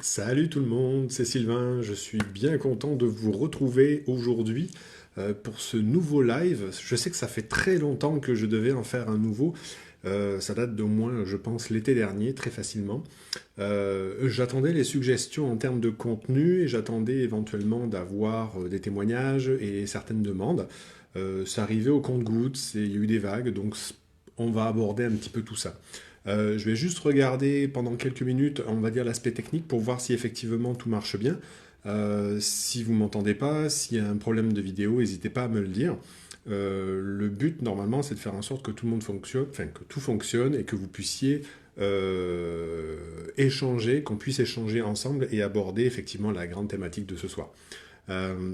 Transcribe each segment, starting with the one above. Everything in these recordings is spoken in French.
Salut tout le monde, c'est Sylvain, je suis bien content de vous retrouver aujourd'hui pour ce nouveau live. Je sais que ça fait très longtemps que je devais en faire un nouveau. Ça date d'au moins, je pense, l'été dernier, très facilement. J'attendais les suggestions en termes de contenu et j'attendais éventuellement d'avoir des témoignages et certaines demandes. Ça arrivait au compte-gouttes, il y a eu des vagues, donc on va aborder un petit peu tout ça. Je vais juste regarder pendant quelques minutes, on va dire, l'aspect technique pour voir si effectivement tout marche bien. Si vous m'entendez pas, s'il y a un problème de vidéo, n'hésitez pas à me le dire. Le but, normalement, c'est de faire en sorte que tout le monde fonctionne, enfin, que tout fonctionne et que vous puissiez échanger, qu'on puisse échanger ensemble et aborder effectivement la grande thématique de ce soir. Euh,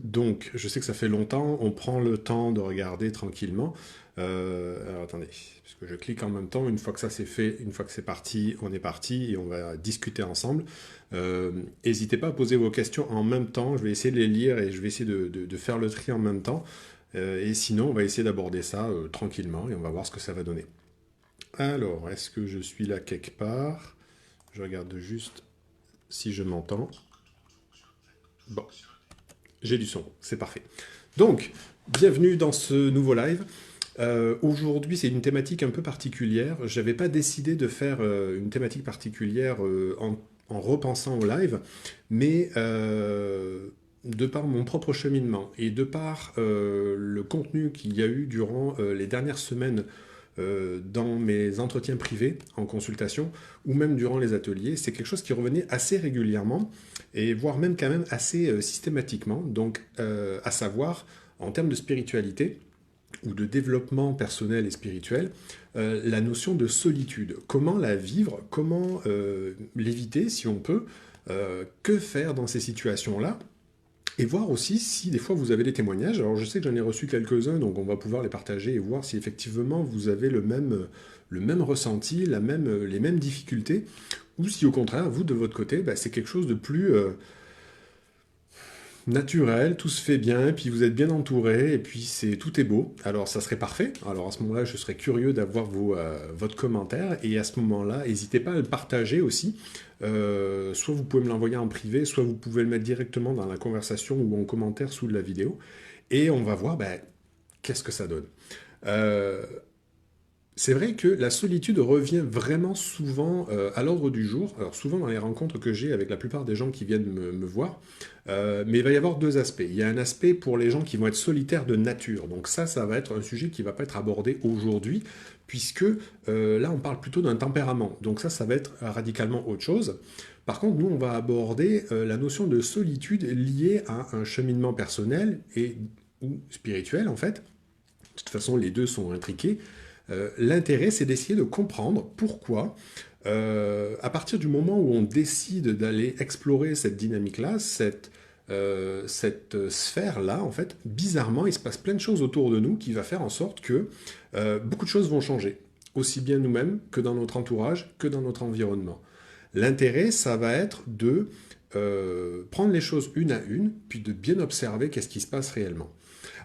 donc, je sais que ça fait longtemps, on prend le temps de regarder tranquillement. Alors attendez, parce que je clique en même temps, une fois que ça c'est fait, une fois que c'est parti, on est parti et on va discuter ensemble. N'hésitez pas à poser vos questions en même temps, je vais essayer de les lire et je vais essayer de faire le tri en même temps. Et sinon, on va essayer d'aborder ça tranquillement et on va voir ce que ça va donner. Alors, est-ce que je suis là quelque part? Je regarde juste si je m'entends. Bon, j'ai du son, c'est parfait. Donc, bienvenue dans ce nouveau live. Aujourd'hui, c'est une thématique un peu particulière. Je n'avais pas décidé de faire une thématique particulière en repensant au live, mais de par mon propre cheminement et de par le contenu qu'il y a eu durant les dernières semaines dans mes entretiens privés en consultation ou même durant les ateliers, c'est quelque chose qui revenait assez régulièrement et voire même quand même assez systématiquement. Donc, à savoir, en termes de spiritualité ou de développement personnel et spirituel, la notion de solitude. Comment la vivre, comment l'éviter si on peut, que faire dans ces situations-là, et voir aussi si des fois vous avez des témoignages. Alors je sais que j'en ai reçu quelques-uns, donc on va pouvoir les partager et voir si effectivement vous avez le même ressenti, les mêmes difficultés, ou si au contraire, vous de votre côté, bah, c'est quelque chose de plus naturel, tout se fait bien, puis vous êtes bien entouré, et puis tout est beau. Alors ça serait parfait. Alors à ce moment-là, je serais curieux d'avoir votre commentaire, et à ce moment-là, n'hésitez pas à le partager aussi. Soit vous pouvez me l'envoyer en privé, soit vous pouvez le mettre directement dans la conversation ou en commentaire sous la vidéo, et on va voir ben, qu'est-ce que ça donne. Euh, c'est vrai que la solitude revient vraiment souvent à l'ordre du jour, alors souvent dans les rencontres que j'ai avec la plupart des gens qui viennent me voir, mais il va y avoir deux aspects. Il y a un aspect pour les gens qui vont être solitaires de nature, donc ça va être un sujet qui ne va pas être abordé aujourd'hui, puisque là on parle plutôt d'un tempérament, donc ça va être radicalement autre chose. Par contre, nous on va aborder la notion de solitude liée à un cheminement personnel et ou spirituel en fait. De toute façon, les deux sont intriqués. L'intérêt, c'est d'essayer de comprendre pourquoi, à partir du moment où on décide d'aller explorer cette dynamique-là, cette sphère-là, en fait, bizarrement, il se passe plein de choses autour de nous qui va faire en sorte que beaucoup de choses vont changer, aussi bien nous-mêmes que dans notre entourage, que dans notre environnement. L'intérêt, ça va être de prendre les choses une à une, puis de bien observer qu'est-ce qui se passe réellement.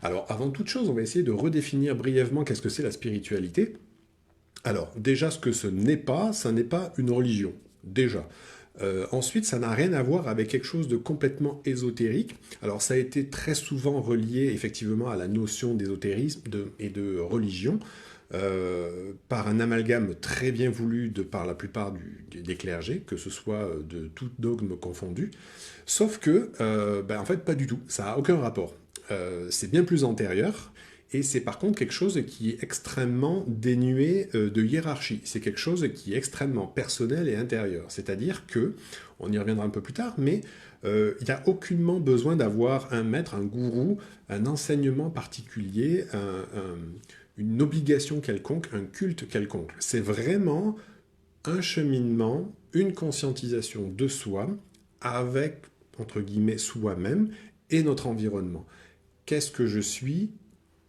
Alors, avant toute chose, on va essayer de redéfinir brièvement qu'est-ce que c'est la spiritualité. Alors, déjà, ce que ce n'est pas, ça n'est pas une religion, déjà. Ensuite, ça n'a rien à voir avec quelque chose de complètement ésotérique. Alors, ça a été très souvent relié effectivement à la notion d'ésotérisme et de religion, par un amalgame très bien voulu par la plupart des clergés, que ce soit de tout dogme confondu. Sauf que, ben, en fait, pas du tout. Ça n'a aucun rapport. C'est bien plus antérieur, et c'est par contre quelque chose qui est extrêmement dénué de hiérarchie. C'est quelque chose qui est extrêmement personnel et intérieur. C'est-à-dire que, on y reviendra un peu plus tard, mais il n'y a aucunement besoin d'avoir un maître, un gourou, un enseignement particulier, une obligation quelconque, un culte quelconque. C'est vraiment un cheminement, une conscientisation de soi avec, entre guillemets, soi-même et notre environnement. Qu'est-ce que je suis,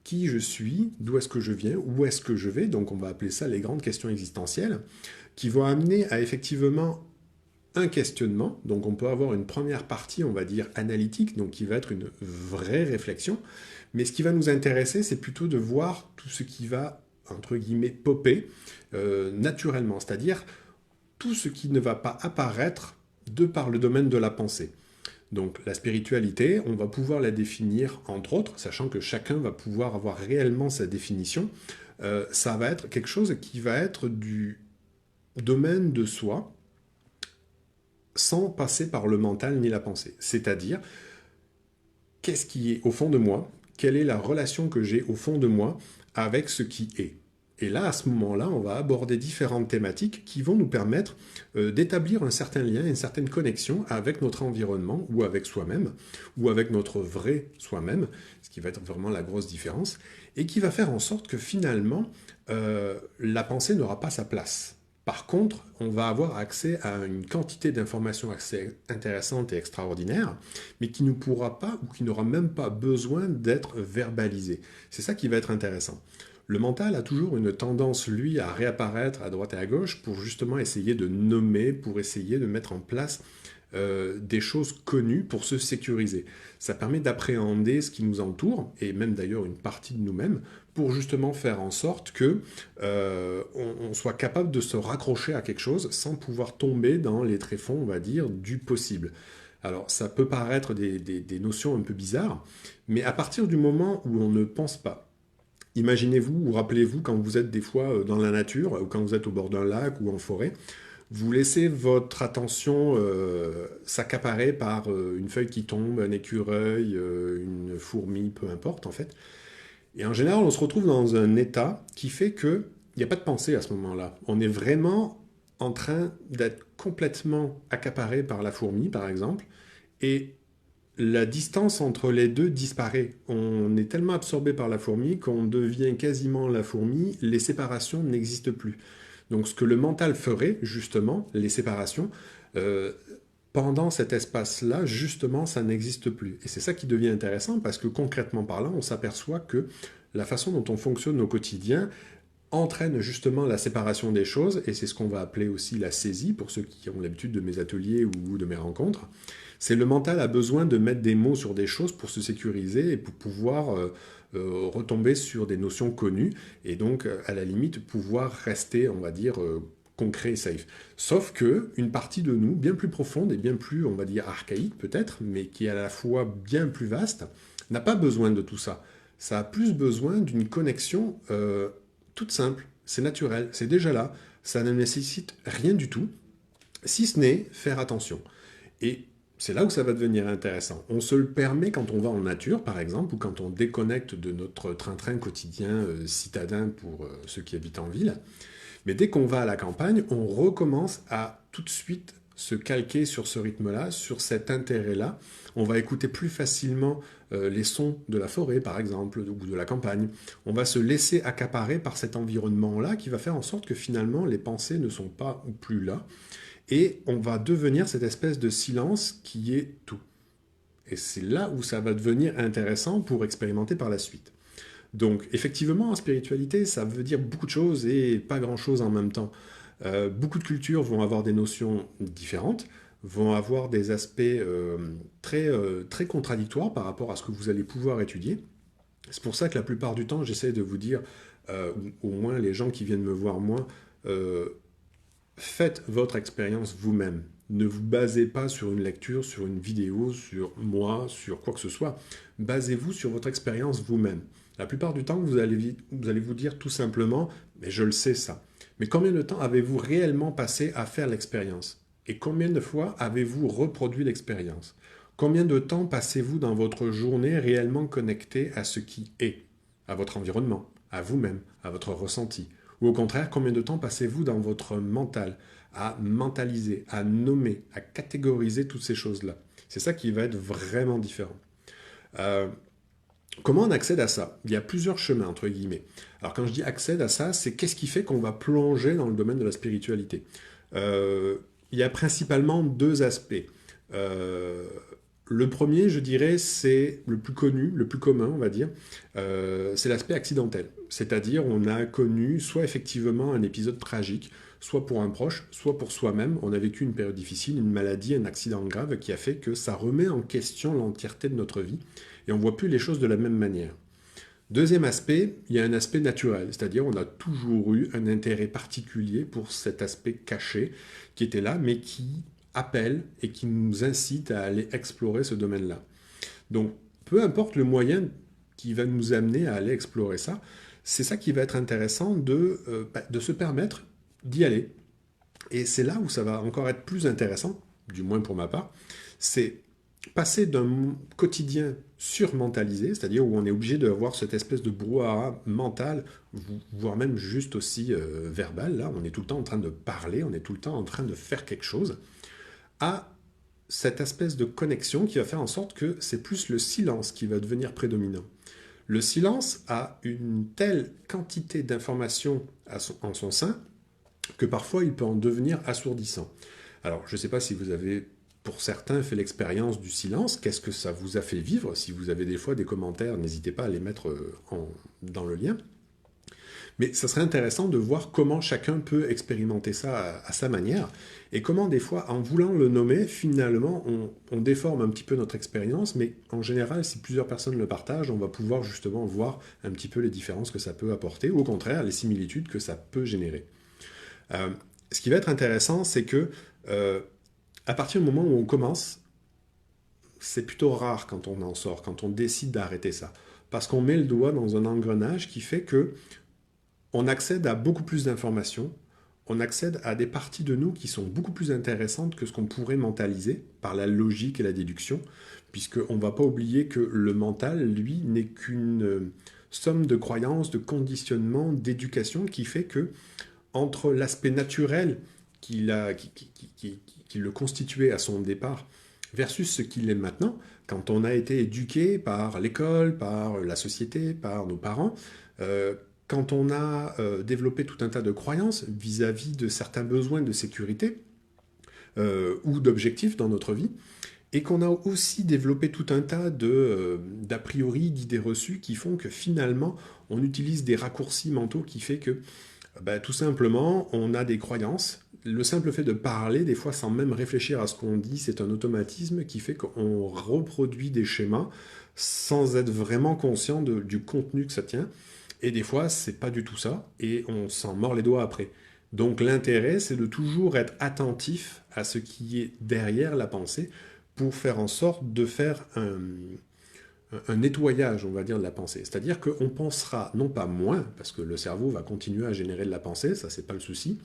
qui je suis, d'où est-ce que je viens, où est-ce que je vais, donc on va appeler ça les grandes questions existentielles, qui vont amener à effectivement un questionnement, donc on peut avoir une première partie, on va dire, analytique, donc qui va être une vraie réflexion, mais ce qui va nous intéresser, c'est plutôt de voir tout ce qui va, entre guillemets, popper naturellement, c'est-à-dire tout ce qui ne va pas apparaître de par le domaine de la pensée. Donc la spiritualité, on va pouvoir la définir entre autres, sachant que chacun va pouvoir avoir réellement sa définition. Ça va être quelque chose qui va être du domaine de soi, sans passer par le mental ni la pensée. C'est-à-dire, qu'est-ce qui est au fond de moi? Quelle est la relation que j'ai au fond de moi avec ce qui est? Et là, à ce moment-là, on va aborder différentes thématiques qui vont nous permettre d'établir un certain lien, une certaine connexion avec notre environnement, ou avec soi-même, ou avec notre vrai soi-même, ce qui va être vraiment la grosse différence, et qui va faire en sorte que finalement, la pensée n'aura pas sa place. Par contre, on va avoir accès à une quantité d'informations assez intéressantes et extraordinaires, mais qui ne pourra pas ou qui n'aura même pas besoin d'être verbalisée. C'est ça qui va être intéressant. Le mental a toujours une tendance, lui, à réapparaître à droite et à gauche pour justement essayer de nommer, pour essayer de mettre en place des choses connues pour se sécuriser. Ça permet d'appréhender ce qui nous entoure, et même d'ailleurs une partie de nous-mêmes, pour justement faire en sorte que on soit capable de se raccrocher à quelque chose sans pouvoir tomber dans les tréfonds, on va dire, du possible. Alors ça peut paraître des notions un peu bizarres, mais à partir du moment où on ne pense pas, imaginez-vous ou rappelez-vous quand vous êtes des fois dans la nature, ou quand vous êtes au bord d'un lac ou en forêt, vous laissez votre attention s'accaparer par une feuille qui tombe, un écureuil, une fourmi, peu importe en fait. Et en général, on se retrouve dans un état qui fait qu'il n'y a pas de pensée à ce moment-là. On est vraiment en train d'être complètement accaparé par la fourmi, par exemple, et la distance entre les deux disparaît. On est tellement absorbé par la fourmi qu'on devient quasiment la fourmi, les séparations n'existent plus. Donc ce que le mental ferait, justement, les séparations, euh, pendant cet espace-là, justement, ça n'existe plus. Et c'est ça qui devient intéressant parce que concrètement parlant, on s'aperçoit que la façon dont on fonctionne au quotidien entraîne justement la séparation des choses, et c'est ce qu'on va appeler aussi la saisie, pour ceux qui ont l'habitude de mes ateliers ou de mes rencontres. C'est le mental a besoin de mettre des mots sur des choses pour se sécuriser et pour pouvoir retomber sur des notions connues, et donc à la limite pouvoir rester, on va dire, concret et safe. Sauf que une partie de nous, bien plus profonde et bien plus, on va dire, archaïque peut-être, mais qui est à la fois bien plus vaste, n'a pas besoin de tout ça. Ça a plus besoin d'une connexion toute simple, c'est naturel, c'est déjà là, ça ne nécessite rien du tout, si ce n'est faire attention. Et c'est là où ça va devenir intéressant. On se le permet quand on va en nature, par exemple, ou quand on déconnecte de notre train-train quotidien citadin pour ceux qui habitent en ville. Mais dès qu'on va à la campagne, on recommence à tout de suite se calquer sur ce rythme-là, sur cet intérêt-là. On va écouter plus facilement les sons de la forêt, par exemple, ou de la campagne. On va se laisser accaparer par cet environnement-là qui va faire en sorte que finalement les pensées ne sont pas ou plus là. Et on va devenir cette espèce de silence qui est tout. Et c'est là où ça va devenir intéressant pour expérimenter par la suite. Donc effectivement, en spiritualité, ça veut dire beaucoup de choses et pas grand-chose en même temps. Beaucoup de cultures vont avoir des notions différentes, vont avoir des aspects très contradictoires par rapport à ce que vous allez pouvoir étudier. C'est pour ça que la plupart du temps, j'essaie de vous dire, au moins les gens qui viennent me voir moi, faites votre expérience vous-même. Ne vous basez pas sur une lecture, sur une vidéo, sur moi, sur quoi que ce soit. Basez-vous sur votre expérience vous-même. La plupart du temps, vous allez vous dire tout simplement « mais je le sais ça ». Mais combien de temps avez-vous réellement passé à faire l'expérience? Et combien de fois avez-vous reproduit l'expérience? Combien de temps passez-vous dans votre journée réellement connecté à ce qui est, à votre environnement, à vous-même, à votre ressenti? Ou au contraire, combien de temps passez-vous dans votre mental à mentaliser, à nommer, à catégoriser toutes ces choses-là? C'est ça qui va être vraiment différent. Comment on accède à ça? Il y a plusieurs chemins, entre guillemets. Alors quand je dis accède à ça, c'est qu'est-ce qui fait qu'on va plonger dans le domaine de la spiritualité? Il y a principalement deux aspects. Le premier, je dirais, c'est le plus connu, le plus commun, on va dire, c'est l'aspect accidentel. C'est-à-dire, on a connu soit effectivement un épisode tragique, soit pour un proche, soit pour soi-même. On a vécu une période difficile, une maladie, un accident grave qui a fait que ça remet en question l'entièreté de notre vie et on ne voit plus les choses de la même manière. Deuxième aspect, il y a un aspect naturel, c'est-à-dire on a toujours eu un intérêt particulier pour cet aspect caché qui était là, mais qui appelle et qui nous incite à aller explorer ce domaine-là. Donc, peu importe le moyen qui va nous amener à aller explorer ça, c'est ça qui va être intéressant de se permettre d'y aller. Et c'est là où ça va encore être plus intéressant, du moins pour ma part, c'est passer d'un quotidien surmentalisé, c'est-à-dire où on est obligé d'avoir cette espèce de brouhaha mental, voire même juste aussi verbal, là, on est tout le temps en train de parler, on est tout le temps en train de faire quelque chose, à cette espèce de connexion qui va faire en sorte que c'est plus le silence qui va devenir prédominant. Le silence a une telle quantité d'informations en son sein que parfois il peut en devenir assourdissant. Alors, je ne sais pas si vous avez, pour certains, fait l'expérience du silence. Qu'est-ce que ça vous a fait vivre? Si vous avez des fois des commentaires, n'hésitez pas à les mettre dans le lien. Mais ça serait intéressant de voir comment chacun peut expérimenter ça à sa manière et comment des fois, en voulant le nommer, finalement, on déforme un petit peu notre expérience, mais en général, si plusieurs personnes le partagent, on va pouvoir justement voir un petit peu les différences que ça peut apporter, ou au contraire, les similitudes que ça peut générer. Ce qui va être intéressant, c'est que à partir du moment où on commence, c'est plutôt rare quand on en sort, quand on décide d'arrêter ça. Parce qu'on met le doigt dans un engrenage qui fait que on accède à beaucoup plus d'informations, on accède à des parties de nous qui sont beaucoup plus intéressantes que ce qu'on pourrait mentaliser par la logique et la déduction, puisqu'on ne va pas oublier que le mental, lui, n'est qu'une somme de croyances, de conditionnements, d'éducation qui fait que entre l'aspect naturel qui le constituait à son départ versus ce qu'il est maintenant, quand on a été éduqué par l'école, par la société, par nos parents, quand on a développé tout un tas de croyances vis-à-vis de certains besoins de sécurité ou d'objectifs dans notre vie, et qu'on a aussi développé tout un tas d'a priori, d'idées reçues qui font que finalement, on utilise des raccourcis mentaux qui fait que tout simplement, on a des croyances. Le simple fait de parler, des fois sans même réfléchir à ce qu'on dit, c'est un automatisme qui fait qu'on reproduit des schémas sans être vraiment conscient du contenu que ça tient. Et des fois, c'est pas du tout ça, et on s'en mord les doigts après. Donc l'intérêt, c'est de toujours être attentif à ce qui est derrière la pensée pour faire en sorte de faire un nettoyage, on va dire, de la pensée. C'est-à-dire qu'on pensera non pas moins, parce que le cerveau va continuer à générer de la pensée, ça c'est pas le souci,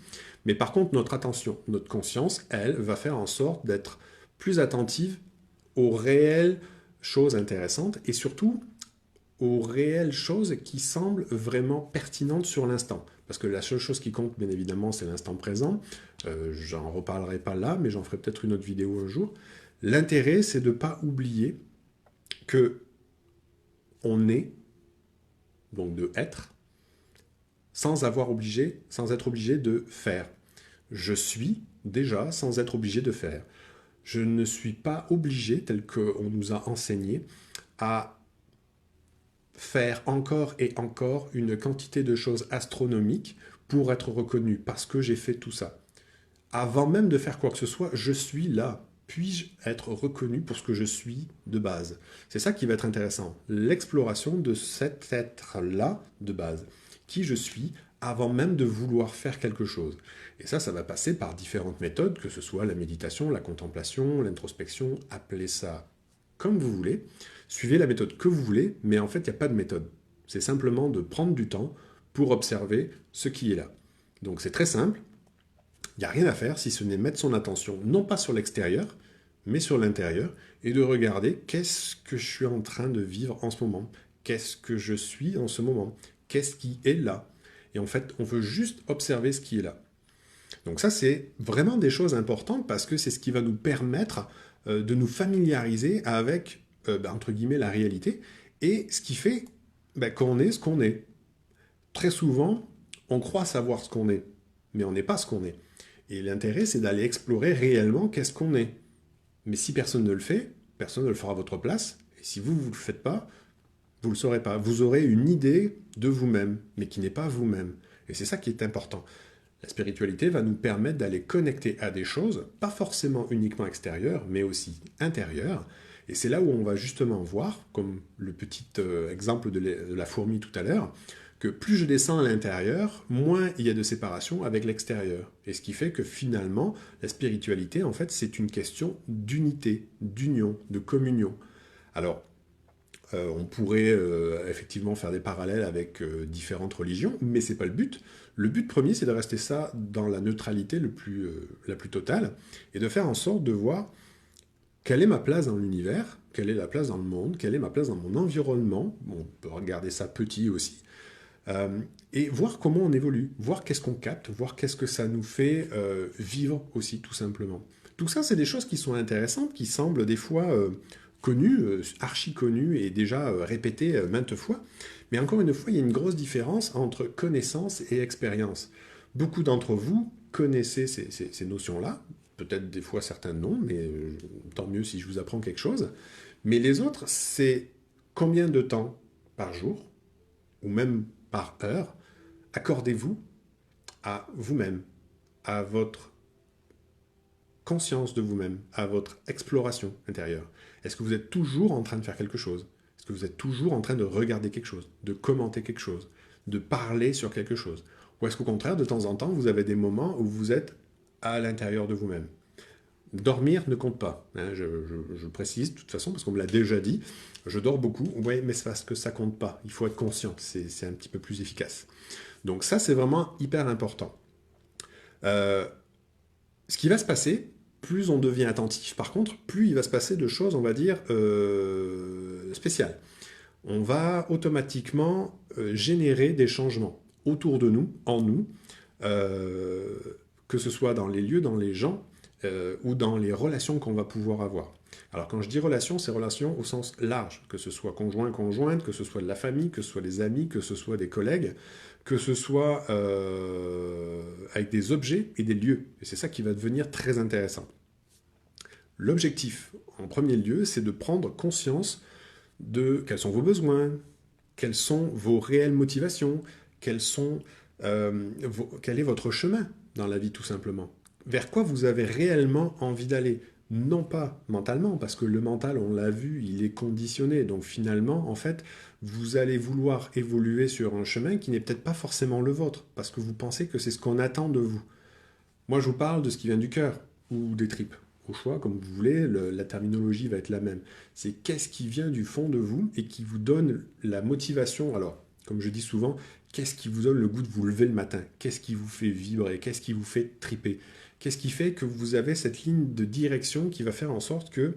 mais par contre notre attention, notre conscience, elle, va faire en sorte d'être plus attentive aux réelles choses intéressantes et surtout aux réelles choses qui semblent vraiment pertinentes sur l'instant. Parce que la seule chose qui compte, bien évidemment, c'est l'instant présent. J'en reparlerai pas là, mais j'en ferai peut-être une autre vidéo un jour. L'intérêt, c'est de ne pas oublier que on est, donc de être, sans être obligé de faire. Je suis déjà sans être obligé de faire. Je ne suis pas obligé, tel qu'on nous a enseigné, à faire encore et encore une quantité de choses astronomiques pour être reconnu, parce que j'ai fait tout ça. Avant même de faire quoi que ce soit, je suis là. Puis-je être reconnu pour ce que je suis de base? C'est ça qui va être intéressant. L'exploration de cet être-là de base. Qui je suis avant même de vouloir faire quelque chose. Et ça va passer par différentes méthodes, que ce soit la méditation, la contemplation, l'introspection, appelez ça comme vous voulez. Suivez la méthode que vous voulez, mais en fait, il n'y a pas de méthode. C'est simplement de prendre du temps pour observer ce qui est là. Donc c'est très simple. Il n'y a rien à faire si ce n'est mettre son attention, non pas sur l'extérieur, mais sur l'intérieur, et de regarder qu'est-ce que je suis en train de vivre en ce moment, qu'est-ce que je suis en ce moment, qu'est-ce qui est là. Et en fait, on veut juste observer ce qui est là. Donc ça, c'est vraiment des choses importantes parce que c'est ce qui va nous permettre de nous familiariser avec, entre guillemets, la réalité, et ce qui fait qu'on est ce qu'on est. Très souvent, on croit savoir ce qu'on est, mais on n'est pas ce qu'on est. Et l'intérêt, c'est d'aller explorer réellement qu'est-ce qu'on est. Mais si personne ne le fait, personne ne le fera à votre place. Et si vous ne le faites pas, vous ne le saurez pas. Vous aurez une idée de vous-même, mais qui n'est pas vous-même. Et c'est ça qui est important. La spiritualité va nous permettre d'aller connecter à des choses, pas forcément uniquement extérieures, mais aussi intérieures. Et c'est là où on va justement voir, comme le petit exemple de la fourmi tout à l'heure, que plus je descends à l'intérieur, moins il y a de séparation avec l'extérieur. Et ce qui fait que finalement, la spiritualité, en fait, c'est une question d'unité, d'union, de communion. Alors, on pourrait effectivement faire des parallèles avec différentes religions, mais c'est pas le but. Le but premier, c'est de rester ça dans la neutralité la plus totale, et de faire en sorte de voir quelle est ma place dans l'univers, quelle est la place dans le monde, quelle est ma place dans mon environnement. Bon, on peut regarder ça petit aussi. Et voir comment on évolue, voir qu'est-ce qu'on capte, voir qu'est-ce que ça nous fait vivre aussi, tout simplement. Tout ça, c'est des choses qui sont intéressantes, qui semblent des fois connues, archi connues et déjà répétées maintes fois. Mais encore une fois, il y a une grosse différence entre connaissance et expérience. Beaucoup d'entre vous connaissez ces notions-là, peut-être des fois certains non, mais tant mieux si je vous apprends quelque chose. Mais les autres, c'est combien de temps par jour, ou même par heure, accordez-vous à vous-même, à votre conscience de vous-même, à votre exploration intérieure? Est-ce que vous êtes toujours en train de faire quelque chose? Est-ce que vous êtes toujours en train de regarder quelque chose, de commenter quelque chose, de parler sur quelque chose? Ou est-ce qu'au contraire, de temps en temps, vous avez des moments où vous êtes à l'intérieur de vous-même? Dormir ne compte pas, hein, je précise de toute façon, parce qu'on me l'a déjà dit, je dors beaucoup, oui, mais c'est parce que ça compte pas, il faut être conscient, c'est un petit peu plus efficace. Donc ça, c'est vraiment hyper important. Ce qui va se passer, plus on devient attentif, par contre, plus il va se passer de choses, on va dire, spéciales. On va automatiquement générer des changements autour de nous, en nous, que ce soit dans les lieux, dans les gens, ou dans les relations qu'on va pouvoir avoir. Alors quand je dis relations, c'est relations au sens large, que ce soit conjoint, conjointe, que ce soit de la famille, que ce soit des amis, que ce soit des collègues, que ce soit avec des objets et des lieux. Et c'est ça qui va devenir très intéressant. L'objectif, en premier lieu, c'est de prendre conscience de quels sont vos besoins, quelles sont vos réelles motivations, quel est votre chemin dans la vie tout simplement. Vers quoi vous avez réellement envie d'aller. Non pas mentalement, parce que le mental, on l'a vu, il est conditionné. Donc finalement, en fait, vous allez vouloir évoluer sur un chemin qui n'est peut-être pas forcément le vôtre, parce que vous pensez que c'est ce qu'on attend de vous. Moi, je vous parle de ce qui vient du cœur, ou des tripes. Au choix, comme vous voulez, la terminologie va être la même. C'est qu'est-ce qui vient du fond de vous et qui vous donne la motivation. Alors, comme je dis souvent, qu'est-ce qui vous donne le goût de vous lever le matin? Qu'est-ce qui vous fait vibrer? Qu'est-ce qui vous fait triper? Qu'est-ce qui fait que vous avez cette ligne de direction qui va faire en sorte que,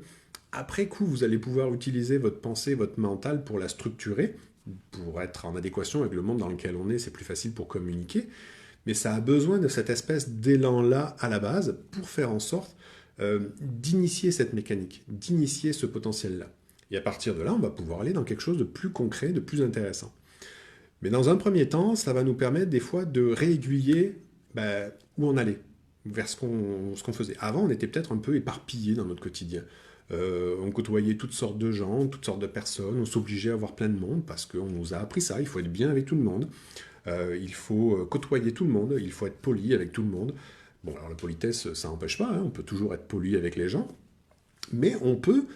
après coup, vous allez pouvoir utiliser votre pensée, votre mental pour la structurer, pour être en adéquation avec le monde dans lequel on est, c'est plus facile pour communiquer, mais ça a besoin de cette espèce d'élan-là à la base pour faire en sorte d'initier cette mécanique, d'initier ce potentiel-là. Et à partir de là, on va pouvoir aller dans quelque chose de plus concret, de plus intéressant. Mais dans un premier temps, ça va nous permettre des fois de réaiguiller où on allait, vers ce qu'on faisait. Avant, on était peut-être un peu éparpillé dans notre quotidien. On côtoyait toutes sortes de gens, toutes sortes de personnes, on s'obligeait à voir plein de monde parce qu'on nous a appris ça, il faut être bien avec tout le monde, il faut côtoyer tout le monde, il faut être poli avec tout le monde. Bon, alors la politesse, ça n'empêche pas, hein, on peut toujours être poli avec les gens, mais on peut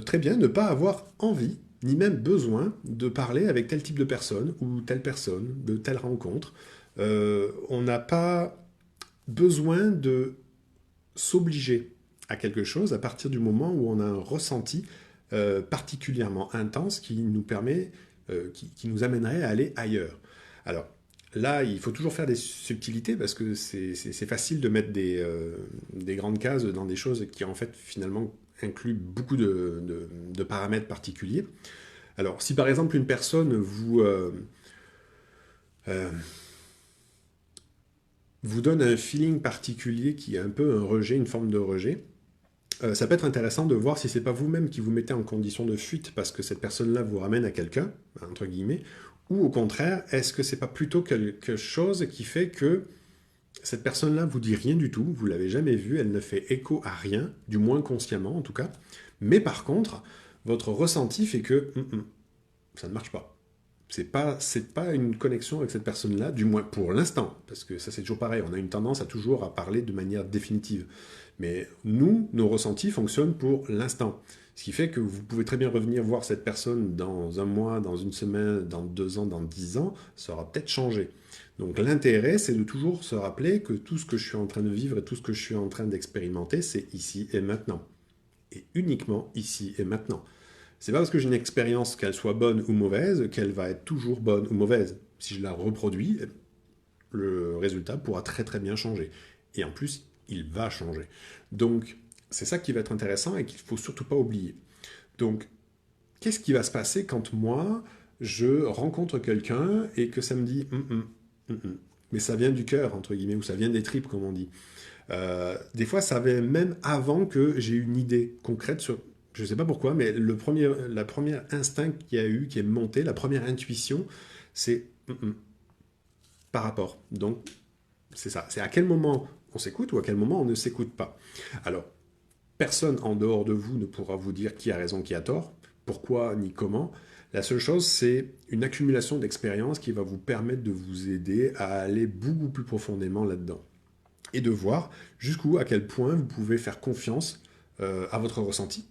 très bien ne pas avoir envie, ni même besoin de parler avec tel type de personne, ou telle personne, de telle rencontre. On n'a pas besoin de s'obliger à quelque chose à partir du moment où on a un ressenti particulièrement intense qui nous permet, qui nous amènerait à aller ailleurs. Alors, là, il faut toujours faire des subtilités parce que c'est facile de mettre des grandes cases dans des choses qui, en fait, finalement, incluent beaucoup de paramètres particuliers. Alors, si par exemple une personne vous donne un feeling particulier qui est un peu un rejet, une forme de rejet, ça peut être intéressant de voir si c'est pas vous-même qui vous mettez en condition de fuite parce que cette personne-là vous ramène à quelqu'un, entre guillemets, ou au contraire, est-ce que c'est pas plutôt quelque chose qui fait que cette personne-là vous dit rien du tout, vous l'avez jamais vue, elle ne fait écho à rien, du moins consciemment en tout cas, mais par contre, votre ressenti fait que ça ne marche pas. C'est pas une connexion avec cette personne-là, du moins pour l'instant, parce que ça c'est toujours pareil, on a une tendance à toujours à parler de manière définitive. Mais nous, nos ressentis fonctionnent pour l'instant. Ce qui fait que vous pouvez très bien revenir voir cette personne dans un mois, dans une semaine, dans 2 ans, dans 10 ans, ça aura peut-être changé. Donc l'intérêt, c'est de toujours se rappeler que tout ce que je suis en train de vivre et tout ce que je suis en train d'expérimenter, c'est ici et maintenant. Et uniquement ici et maintenant. C'est pas parce que j'ai une expérience, qu'elle soit bonne ou mauvaise, qu'elle va être toujours bonne ou mauvaise. Si je la reproduis, le résultat pourra très très bien changer. Et en plus, il va changer. Donc, c'est ça qui va être intéressant et qu'il ne faut surtout pas oublier. Donc, qu'est-ce qui va se passer quand moi, je rencontre quelqu'un et que ça me dit mais ça vient du cœur, entre guillemets, ou ça vient des tripes, comme on dit. Des fois, ça vient même avant que j'ai une idée concrète sur... Je ne sais pas pourquoi, mais la première instinct qu'il y a eu, qui est monté, la première intuition, c'est par rapport. Donc, c'est ça. C'est à quel moment on s'écoute ou à quel moment on ne s'écoute pas. Alors, personne en dehors de vous ne pourra vous dire qui a raison, qui a tort, pourquoi ni comment. La seule chose, c'est une accumulation d'expériences qui va vous permettre de vous aider à aller beaucoup plus profondément là-dedans. Et de voir jusqu'où, à quel point vous pouvez faire confiance à votre ressenti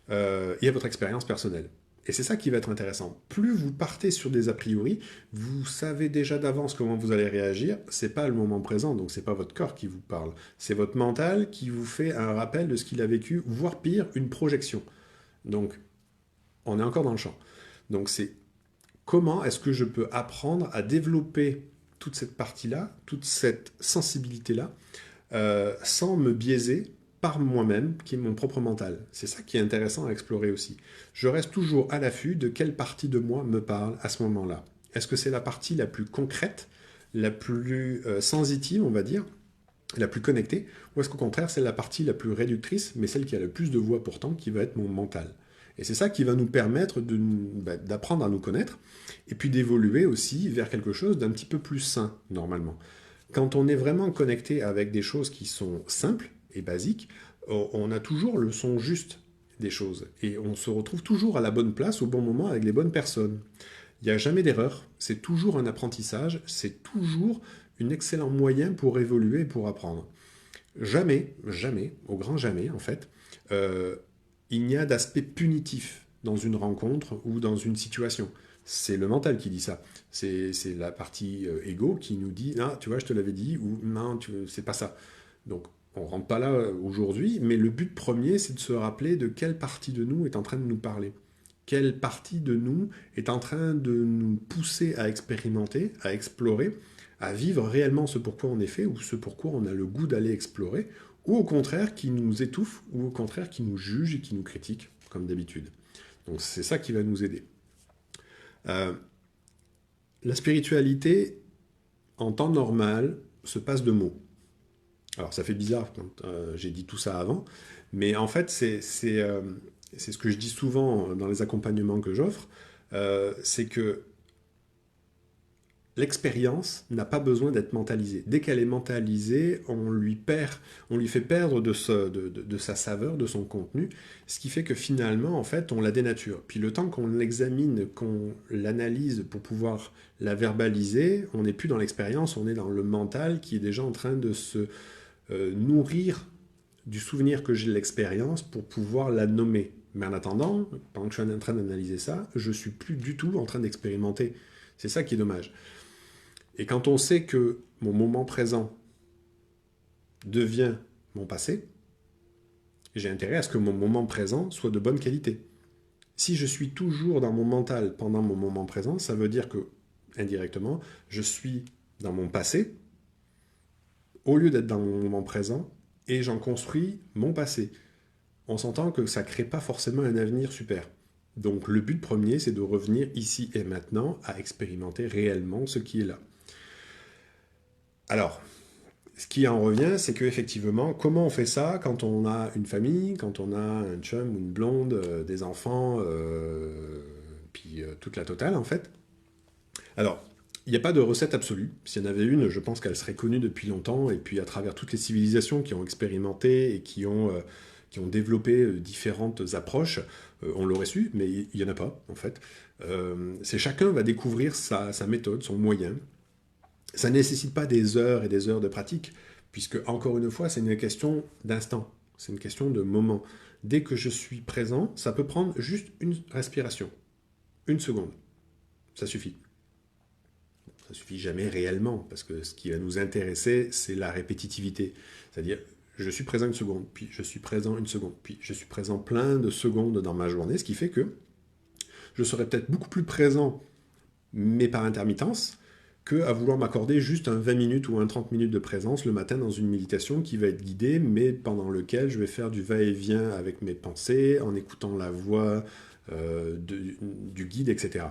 et à votre expérience personnelle. Et c'est ça qui va être intéressant. Plus vous partez sur des a priori, vous savez déjà d'avance comment vous allez réagir. C'est pas le moment présent, donc c'est pas votre corps qui vous parle. C'est votre mental qui vous fait un rappel de ce qu'il a vécu, voire pire, une projection. Donc, on est encore dans le champ. Donc c'est comment est-ce que je peux apprendre à développer toute cette partie-là, toute cette sensibilité-là, sans me biaiser par moi-même, qui est mon propre mental. C'est ça qui est intéressant à explorer aussi. Je reste toujours à l'affût de quelle partie de moi me parle à ce moment-là. Est-ce que c'est la partie la plus concrète, la plus sensitive, on va dire, la plus connectée, ou est-ce qu'au contraire, c'est la partie la plus réductrice, mais celle qui a le plus de voix pourtant, qui va être mon mental. Et c'est ça qui va nous permettre d'apprendre à nous connaître, et puis d'évoluer aussi vers quelque chose d'un petit peu plus sain, normalement. Quand on est vraiment connecté avec des choses qui sont simples et basiques, on a toujours le son juste des choses. Et on se retrouve toujours à la bonne place, au bon moment, avec les bonnes personnes. Il n'y a jamais d'erreur, c'est toujours un apprentissage, c'est toujours un excellent moyen pour évoluer et pour apprendre. Jamais, jamais, au grand jamais en fait, il n'y a d'aspect punitif dans une rencontre ou dans une situation. C'est le mental qui dit ça. C'est la partie égo qui nous dit « Ah, tu vois, je te l'avais dit » ou « Non, c'est pas ça ». Donc, on ne rentre pas là aujourd'hui, mais le but premier, c'est de se rappeler de quelle partie de nous est en train de nous parler. Quelle partie de nous est en train de nous pousser à expérimenter, à explorer, à vivre réellement ce pourquoi on est fait ou ce pourquoi on a le goût d'aller explorer, ou au contraire qui nous étouffe, ou au contraire qui nous juge et qui nous critique, comme d'habitude. Donc c'est ça qui va nous aider. La spiritualité, en temps normal, se passe de mots. Alors ça fait bizarre quand j'ai dit tout ça avant, mais en fait c'est ce que je dis souvent dans les accompagnements que j'offre, c'est que l'expérience n'a pas besoin d'être mentalisée. Dès qu'elle est mentalisée, on lui fait perdre de sa saveur, de son contenu, ce qui fait que finalement, en fait, on la dénature. Puis le temps qu'on l'examine, qu'on l'analyse pour pouvoir la verbaliser, on n'est plus dans l'expérience, on est dans le mental qui est déjà en train de se nourrir du souvenir que j'ai de l'expérience pour pouvoir la nommer. Mais en attendant, pendant que je suis en train d'analyser ça, je ne suis plus du tout en train d'expérimenter. C'est ça qui est dommage. Et quand on sait que mon moment présent devient mon passé, j'ai intérêt à ce que mon moment présent soit de bonne qualité. Si je suis toujours dans mon mental pendant mon moment présent, ça veut dire que, indirectement, je suis dans mon passé, au lieu d'être dans mon moment présent, et j'en construis mon passé. On s'entend que ça ne crée pas forcément un avenir super. Donc le but premier, c'est de revenir ici et maintenant à expérimenter réellement ce qui est là. Alors, ce qui en revient, c'est qu'effectivement, comment on fait ça quand on a une famille, quand on a un chum ou une blonde, des enfants, puis toute la totale en fait. Alors, il n'y a pas de recette absolue. S'il y en avait une, je pense qu'elle serait connue depuis longtemps, et puis à travers toutes les civilisations qui ont expérimenté et qui ont qui ont développé différentes approches, on l'aurait su, mais il n'y en a pas, en fait. C'est chacun va découvrir sa méthode, son moyen. Ça ne nécessite pas des heures et des heures de pratique, puisque, encore une fois, c'est une question d'instant, c'est une question de moment. Dès que je suis présent, ça peut prendre juste une respiration, une seconde. Ça suffit. Ça suffit jamais réellement, parce que ce qui va nous intéresser, c'est la répétitivité. C'est-à-dire, je suis présent une seconde, puis je suis présent une seconde, puis je suis présent plein de secondes dans ma journée, ce qui fait que je serai peut-être beaucoup plus présent, mais par intermittence, que à vouloir m'accorder juste un 20 minutes ou un 30 minutes de présence le matin dans une méditation qui va être guidée, mais pendant lequel je vais faire du va-et-vient avec mes pensées, en écoutant la voix du guide, etc.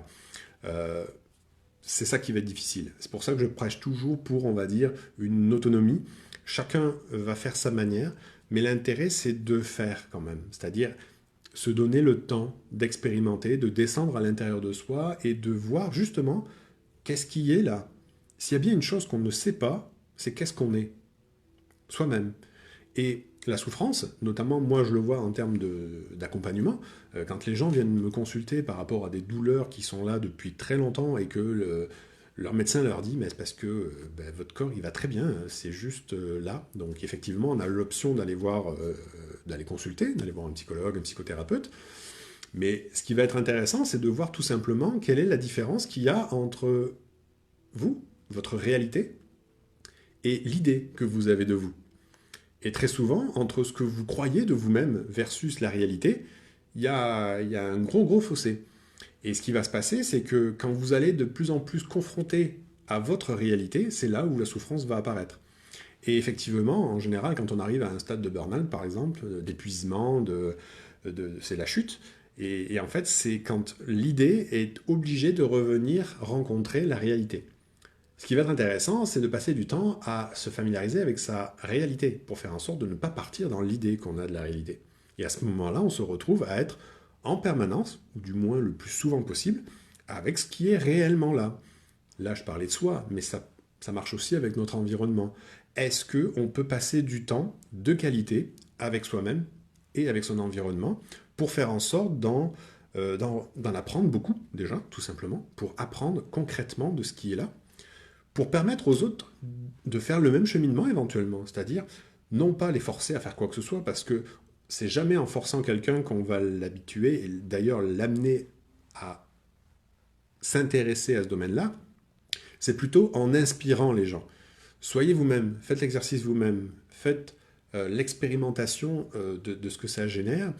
C'est ça qui va être difficile. C'est pour ça que je prêche toujours pour, on va dire, une autonomie. Chacun va faire sa manière, mais l'intérêt, c'est de faire quand même. C'est-à-dire se donner le temps d'expérimenter, de descendre à l'intérieur de soi et de voir justement qu'est-ce qui est là. S'il y a bien une chose qu'on ne sait pas, c'est qu'est-ce qu'on est, soi-même. Et la souffrance, notamment moi je le vois en termes d'accompagnement, quand les gens viennent me consulter par rapport à des douleurs qui sont là depuis très longtemps et que leur médecin leur dit mais c'est parce que votre corps il va très bien, c'est juste là. Donc effectivement on a l'option d'aller d'aller consulter, d'aller voir un psychologue, un psychothérapeute. Mais ce qui va être intéressant, c'est de voir tout simplement quelle est la différence qu'il y a entre vous, votre réalité, et l'idée que vous avez de vous. Et très souvent, entre ce que vous croyez de vous-même versus la réalité, il y a un gros fossé. Et ce qui va se passer, c'est que quand vous allez de plus en plus confronter à votre réalité, c'est là où la souffrance va apparaître. Et effectivement, en général, quand on arrive à un stade de burn-out, par exemple, d'épuisement, c'est la chute. Et en fait, c'est quand l'idée est obligée de revenir rencontrer la réalité. Ce qui va être intéressant, c'est de passer du temps à se familiariser avec sa réalité, pour faire en sorte de ne pas partir dans l'idée qu'on a de la réalité. Et à ce moment-là, on se retrouve à être en permanence, ou du moins le plus souvent possible, avec ce qui est réellement là. Là, je parlais de soi, mais ça marche aussi avec notre environnement. Est-ce qu'on peut passer du temps de qualité avec soi-même et avec son environnement pour faire en sorte d'en apprendre beaucoup, déjà, tout simplement, pour apprendre concrètement de ce qui est là, pour permettre aux autres de faire le même cheminement éventuellement, c'est-à-dire non pas les forcer à faire quoi que ce soit, parce que c'est jamais en forçant quelqu'un qu'on va l'habituer, et d'ailleurs l'amener à s'intéresser à ce domaine-là, c'est plutôt en inspirant les gens. Soyez vous-même, faites l'exercice vous-même, faites l'expérimentation de ce que ça génère,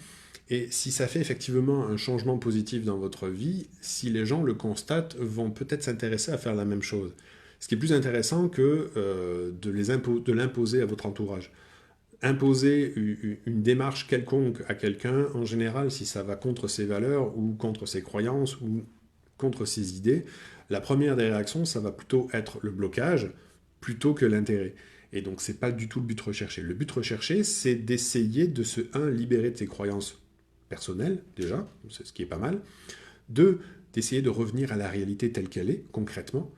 et si ça fait effectivement un changement positif dans votre vie, si les gens le constatent, vont peut-être s'intéresser à faire la même chose. Ce qui est plus intéressant que de l'imposer à votre entourage. Imposer une démarche quelconque à quelqu'un, en général, si ça va contre ses valeurs ou contre ses croyances ou contre ses idées, la première des réactions, ça va plutôt être le blocage plutôt que l'intérêt. Et donc, c'est pas du tout le but recherché. Le but recherché, c'est d'essayer de libérer de ses croyances personnelles, déjà, c'est ce qui est pas mal. D'essayer de revenir à la réalité telle qu'elle est, concrètement.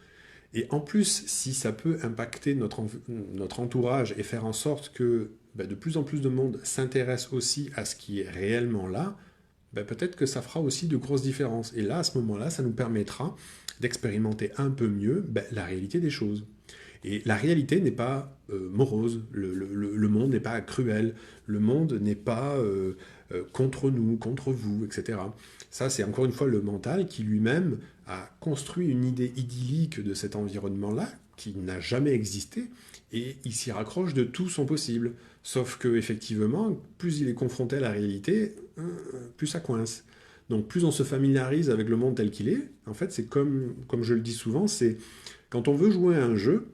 Et en plus, si ça peut impacter notre entourage et faire en sorte que de plus en plus de monde s'intéresse aussi à ce qui est réellement là, peut-être que ça fera aussi de grosses différences. Et là, à ce moment-là, ça nous permettra d'expérimenter un peu mieux la réalité des choses. Et la réalité n'est pas morose, le monde n'est pas cruel, le monde n'est pas contre nous, contre vous, etc. Ça, c'est encore une fois le mental qui lui-même a construit une idée idyllique de cet environnement-là, qui n'a jamais existé, et il s'y raccroche de tout son possible. Sauf que, effectivement, plus il est confronté à la réalité, plus ça coince. Donc plus on se familiarise avec le monde tel qu'il est, en fait, c'est comme je le dis souvent, c'est quand on veut jouer à un jeu,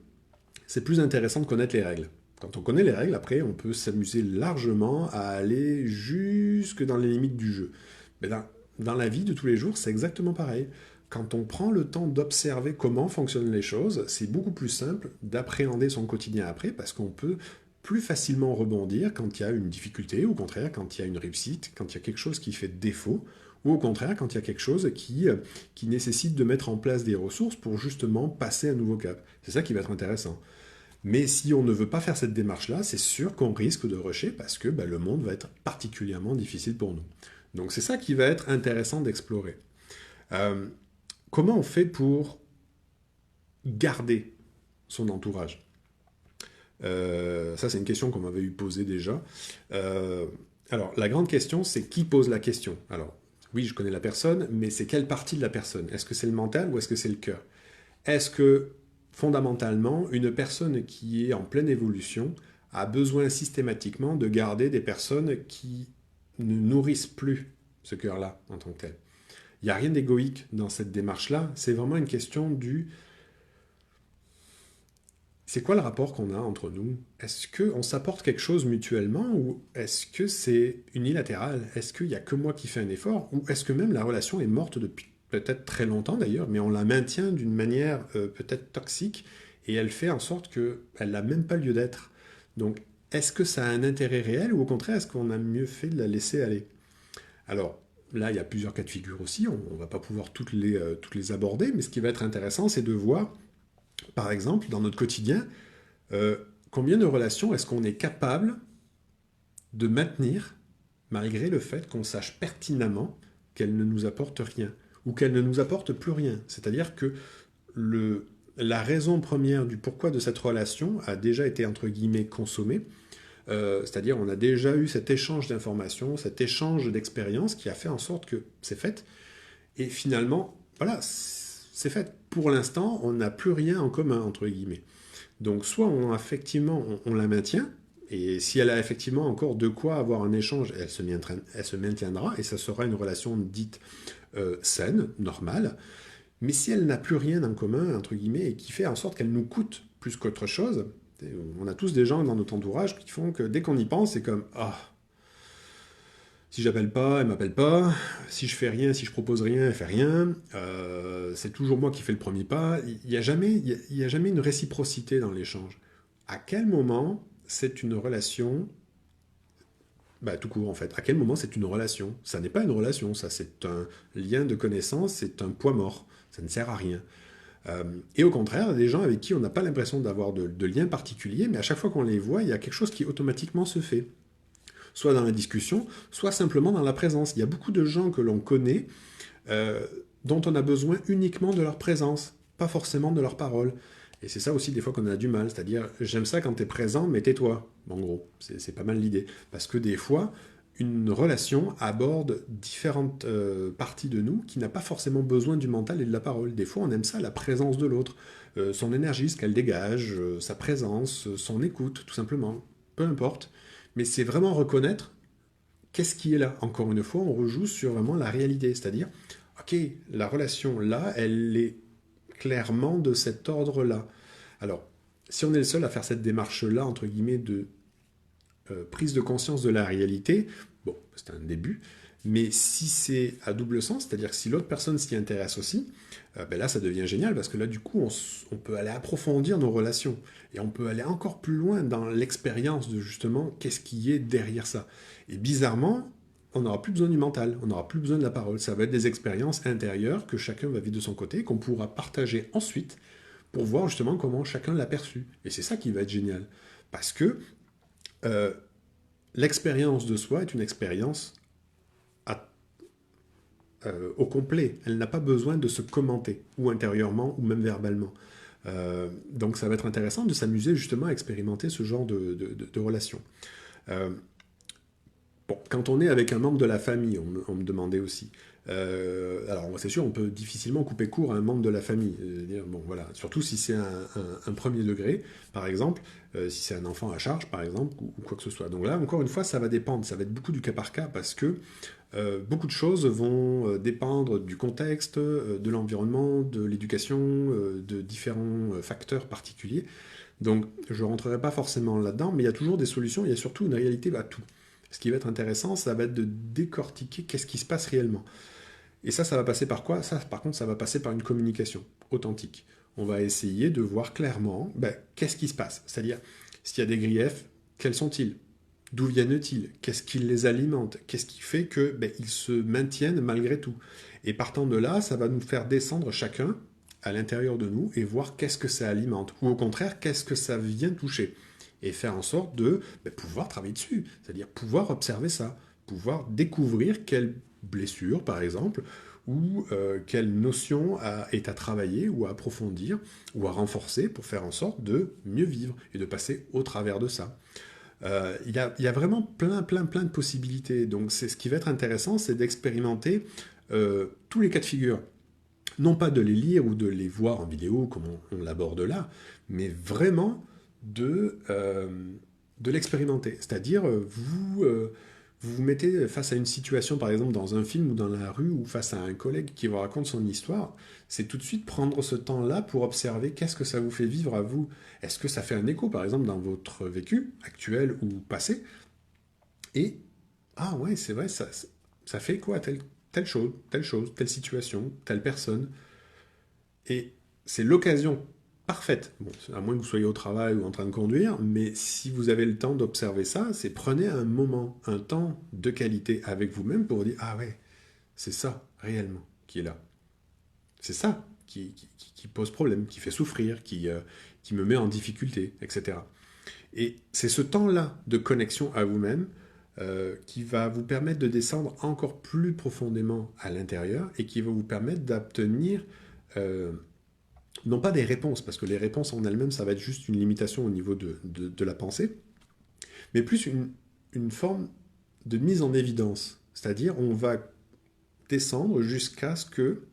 c'est plus intéressant de connaître les règles. Quand on connaît les règles, après, on peut s'amuser largement à aller jusque dans les limites du jeu. Mais dans la vie de tous les jours, c'est exactement pareil. Quand on prend le temps d'observer comment fonctionnent les choses, c'est beaucoup plus simple d'appréhender son quotidien après, parce qu'on peut plus facilement rebondir quand il y a une difficulté, au contraire, quand il y a une réussite, quand il y a quelque chose qui fait défaut, ou au contraire, quand il y a quelque chose qui nécessite de mettre en place des ressources pour justement passer un nouveau cap. C'est ça qui va être intéressant. Mais si on ne veut pas faire cette démarche-là, c'est sûr qu'on risque de rusher parce que le monde va être particulièrement difficile pour nous. Donc c'est ça qui va être intéressant d'explorer. Euh, Comment on fait pour garder son entourage? Ça, c'est une question qu'on m'avait eu posée déjà. Alors, la grande question, c'est qui pose la question? Alors, oui, je connais la personne, mais c'est quelle partie de la personne? Est-ce que c'est le mental ou est-ce que c'est le cœur? Est-ce que, fondamentalement, une personne qui est en pleine évolution a besoin systématiquement de garder des personnes qui ne nourrissent plus ce cœur-là en tant que tel? Il n'y a rien d'égoïque dans cette démarche-là, c'est vraiment une question du c'est quoi le rapport qu'on a entre nous? Est-ce qu'on s'apporte quelque chose mutuellement ou est-ce que c'est unilatéral? Est-ce qu'il n'y a que moi qui fais un effort ou est-ce que même la relation est morte depuis peut-être très longtemps d'ailleurs, mais on la maintient d'une manière peut-être toxique et elle fait en sorte qu'elle n'a même pas lieu d'être. Donc, est-ce que ça a un intérêt réel ou au contraire, est-ce qu'on a mieux fait de la laisser aller? Alors, là, il y a plusieurs cas de figure aussi, on ne va pas pouvoir toutes les aborder, mais ce qui va être intéressant, c'est de voir, par exemple, dans notre quotidien, euh, combien de relations est-ce qu'on est capable de maintenir malgré le fait qu'on sache pertinemment qu'elles ne nous apportent rien ou qu'elles ne nous apportent plus rien. C'est-à-dire que la raison première du pourquoi de cette relation a déjà été entre guillemets consommée. C'est-à-dire on a déjà eu cet échange d'informations, cet échange d'expériences qui a fait en sorte que c'est fait. Et finalement, voilà, c'est fait. Pour l'instant, on n'a plus rien en commun, entre guillemets. Donc soit effectivement on la maintient, et si elle a effectivement encore de quoi avoir un échange, elle se maintiendra, et ça sera une relation dite saine, normale. Mais si elle n'a plus rien en commun, entre guillemets, et qui fait en sorte qu'elle nous coûte plus qu'autre chose, on a tous des gens dans notre entourage qui font que dès qu'on y pense, c'est comme ah, si j'appelle pas, elle m'appelle pas. Si je fais rien, si je propose rien, elle fait rien. C'est toujours moi qui fais le premier pas. Il n'y a jamais, il y a jamais une réciprocité dans l'échange. À quel moment c'est une relation, tout court en fait, à quel moment c'est une relation? Ça n'est pas une relation, ça c'est un lien de connaissance, c'est un poids mort. Ça ne sert à rien. Et au contraire, il y a des gens avec qui on n'a pas l'impression d'avoir de lien particulier, mais à chaque fois qu'on les voit, il y a quelque chose qui automatiquement se fait. Soit dans la discussion, soit simplement dans la présence. Il y a beaucoup de gens que l'on connaît dont on a besoin uniquement de leur présence, pas forcément de leurs paroles. Et c'est ça aussi des fois qu'on a du mal, c'est-à-dire j'aime ça quand tu es présent, mais tais-toi. En gros, c'est pas mal l'idée. Parce que des fois, une relation aborde différentes parties de nous qui n'a pas forcément besoin du mental et de la parole. Des fois, on aime ça, la présence de l'autre, son énergie, ce qu'elle dégage, sa présence, son écoute, tout simplement. Peu importe. Mais c'est vraiment reconnaître qu'est-ce qui est là. Encore une fois, on rejoue sur vraiment la réalité, c'est-à-dire, ok, la relation là, elle est clairement de cet ordre-là. Alors, si on est le seul à faire cette démarche-là, entre guillemets, de prise de conscience de la réalité, bon, c'est un début, mais si c'est à double sens, c'est-à-dire que si l'autre personne s'y intéresse aussi, là ça devient génial parce que là du coup on peut aller approfondir nos relations et on peut aller encore plus loin dans l'expérience de justement qu'est-ce qui est derrière ça. Et bizarrement, on n'aura plus besoin du mental, on n'aura plus besoin de la parole. Ça va être des expériences intérieures que chacun va vivre de son côté, qu'on pourra partager ensuite pour voir justement comment chacun l'a perçu. Et c'est ça qui va être génial. Parce que euh, l'expérience de soi est une expérience au complet. Elle n'a pas besoin de se commenter, ou intérieurement, ou même verbalement. Donc ça va être intéressant de s'amuser justement à expérimenter ce genre de relation. Euh, bon, quand on est avec un membre de la famille, on me demandait aussi. Alors c'est sûr, on peut difficilement couper court à un membre de la famille. Dire, bon, voilà, surtout si c'est un premier degré, par exemple, si c'est un enfant à charge, par exemple, ou quoi que ce soit. Donc là, encore une fois, ça va dépendre. Ça va être beaucoup du cas par cas parce que beaucoup de choses vont dépendre du contexte, de l'environnement, de l'éducation, de différents facteurs particuliers. Donc je ne rentrerai pas forcément là-dedans, mais il y a toujours des solutions, il y a surtout une réalité à tout. Ce qui va être intéressant, ça va être de décortiquer qu'est-ce qui se passe réellement. Et ça va passer par quoi? Ça, par contre, ça va passer par une communication authentique. On va essayer de voir clairement qu'est-ce qui se passe. C'est-à-dire, s'il y a des griefs, quels sont-ils? D'où viennent-ils? Qu'est-ce qui les alimente? Qu'est-ce qui fait qu'ils se maintiennent malgré tout? Et partant de là, ça va nous faire descendre chacun à l'intérieur de nous et voir qu'est-ce que ça alimente, ou au contraire, qu'est-ce que ça vient toucher, et faire en sorte de pouvoir travailler dessus, c'est-à-dire pouvoir observer ça, pouvoir découvrir quelle blessure, par exemple, ou quelle notion est à travailler, ou à approfondir, ou à renforcer pour faire en sorte de mieux vivre et de passer au travers de ça. Il y a vraiment plein de possibilités. Donc ce qui va être intéressant, c'est d'expérimenter tous les cas de figure. Non pas de les lire ou de les voir en vidéo comme on l'aborde là, mais vraiment de l'expérimenter. C'est-à-dire, vous vous mettez face à une situation, par exemple dans un film ou dans la rue, ou face à un collègue qui vous raconte son histoire, c'est tout de suite prendre ce temps-là pour observer qu'est-ce que ça vous fait vivre à vous. Est-ce que ça fait un écho, par exemple, dans votre vécu, actuel ou passé? Et, ah ouais, c'est vrai, ça fait quoi telle chose, telle situation, telle personne. Et c'est l'occasion parfaite, bon, à moins que vous soyez au travail ou en train de conduire, mais si vous avez le temps d'observer ça, c'est prenez un moment, un temps de qualité avec vous-même pour vous dire, ah ouais, c'est ça réellement qui est là. C'est ça qui pose problème, qui fait souffrir, qui me met en difficulté, etc. Et c'est ce temps-là de connexion à vous-même qui va vous permettre de descendre encore plus profondément à l'intérieur et qui va vous permettre d'obtenir non pas des réponses, parce que les réponses en elles-mêmes, ça va être juste une limitation au niveau de la pensée, mais plus une forme de mise en évidence. C'est-à-dire, on va descendre jusqu'à ce que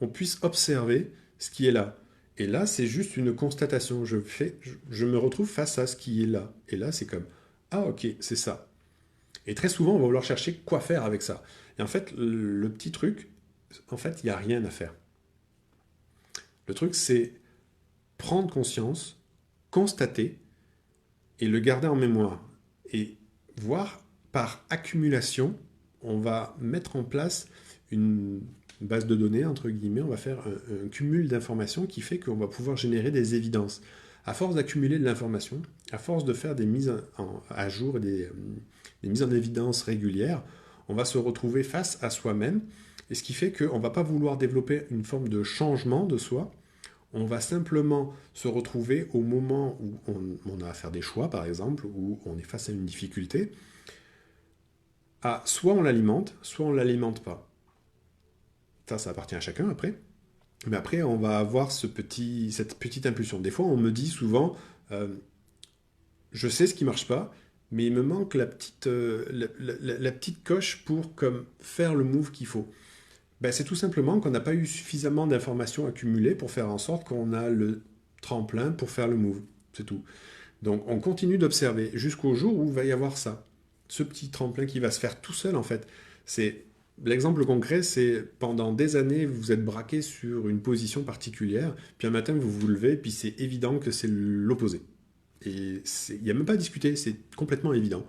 on puisse observer ce qui est là. Et là, c'est juste une constatation. Je me retrouve face à ce qui est là. Et là, c'est comme, ah ok, c'est ça. Et très souvent, on va vouloir chercher quoi faire avec ça. Et en fait, le petit truc, en fait, il n'y a rien à faire. Le truc, c'est prendre conscience, constater et le garder en mémoire. Et voir par accumulation, on va mettre en place une base de données, entre guillemets, on va faire un cumul d'informations qui fait qu'on va pouvoir générer des évidences. À force d'accumuler de l'information, à force de faire des mises à jour et des mises en évidence régulières, on va se retrouver face à soi-même, et ce qui fait qu'on ne va pas vouloir développer une forme de changement de soi, on va simplement se retrouver au moment où on a à faire des choix, par exemple, où on est face à une difficulté, à soit on l'alimente, soit on ne l'alimente pas. Ça appartient à chacun après. Mais après, on va avoir cette petite impulsion. Des fois, on me dit souvent, je sais ce qui marche pas, mais il me manque la petite coche pour comme, faire le move qu'il faut. Ben, c'est tout simplement qu'on n'a pas eu suffisamment d'informations accumulées pour faire en sorte qu'on a le tremplin pour faire le move. C'est tout. Donc on continue d'observer jusqu'au jour où il va y avoir ça. Ce petit tremplin qui va se faire tout seul en fait. C'est l'exemple concret, c'est pendant des années vous êtes braqué sur une position particulière, puis un matin vous vous levez, puis c'est évident que c'est l'opposé. Et il n'y a même pas à discuter, c'est complètement évident.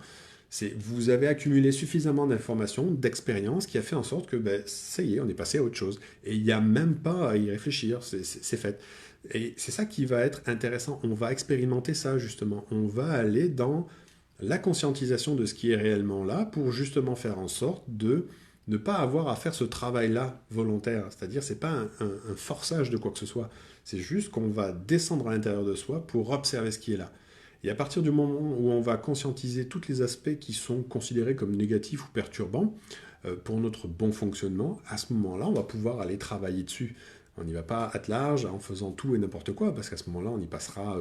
Vous avez accumulé suffisamment d'informations, d'expériences qui a fait en sorte que ça y est, on est passé à autre chose. Et il n'y a même pas à y réfléchir, c'est fait. Et c'est ça qui va être intéressant. On va expérimenter ça justement. On va aller dans la conscientisation de ce qui est réellement là pour justement faire en sorte de ne pas avoir à faire ce travail-là volontaire. C'est-à-dire, c'est pas un forçage de quoi que ce soit. C'est juste qu'on va descendre à l'intérieur de soi pour observer ce qui est là. Et à partir du moment où on va conscientiser tous les aspects qui sont considérés comme négatifs ou perturbants pour notre bon fonctionnement, à ce moment-là, on va pouvoir aller travailler dessus. On n'y va pas à large en faisant tout et n'importe quoi, parce qu'à ce moment-là, on y passera